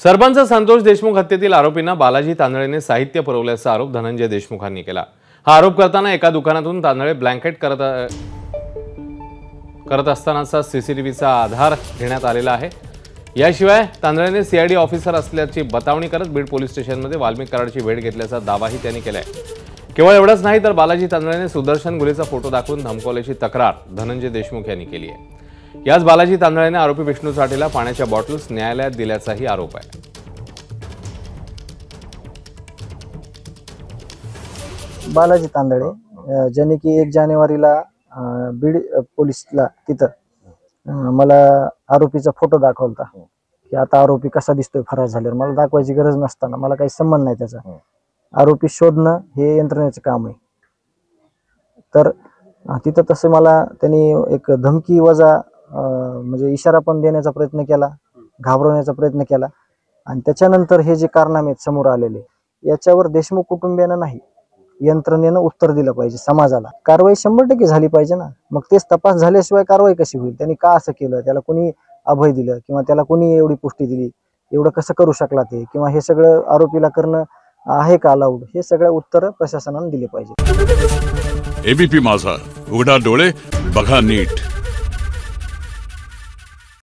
सरपंच संतोष देशमुख हत्येतील आरोपींना बालाजी तांदळेने साहित्य पुरवल्याचा आरोप धनंजय देशमुखांनी केला। हा आरोप करताना एका दुकानातून तांदळे ब्लँकेट करत असतानाचा सीसीटीव्हीचा आधार घेण्यात आलेला आहे। याशिवाय तांदळेने सीआयडी ऑफिसर असल्याची बतावणी करत बीड पोलीस स्टेशनमध्ये वाल्मिक कराडची भेट घेतल्याचा दावाही त्यांनी केलाय। केवळ एवढंच नाही तर बालाजी तांदळेने सुदर्शन गुलेचा फोटो दाखवून धमकावल्याची तक्रार धनंजय देशमुख यांनी केली आहे। याच बालाजी तांदळेने आरोपी विष्णू चाटेला पाण्याच्या बॉटल्स न्यायालयात दिल्याचाही आरोप आहे। बालाजी तांदळे ज्याने की 1 जानेवारीला बीड पोलिसला तिथं मला आरोपीचा फोटो दाखवला की आता आरोपी कसा दिसतोय फरार झाल्यावर, मला दाखवायची गरज नसताना मला काही संबंध नाही त्याचा, आरोपी शोधणं हे यंत्रणेचं काम आहे। तर तिथं तसं मला त्यांनी एक धमकी वजा म्हणजे इशारा पण देण्याचा प्रयत्न केला, घाबरवण्याचा प्रयत्न केला आणि त्याच्यानंतर हे जे कारनामे समोर आलेले याच्यावर देशमुख कुटुंबियांना नाही यंत्रणेनं उत्तर दिलं पाहिजे। समाजाला कारवाई 100% झाली पाहिजे ना। मग तेच तपास झाल्याशिवाय कारवाई कशी होईल? त्यांनी का असं केलं, त्याला कोणी अभय दिलं किंवा त्याला कोणी एवढी पुष्टी दिली, एवढं कसं करू शकला ते, किंवा हे सगळं आरोपीला करणं आहे का अलाउड, हे सगळं उत्तर प्रशासनाने दिले पाहिजे। एबीपी माझा, उघडा डोळे बघा नीट।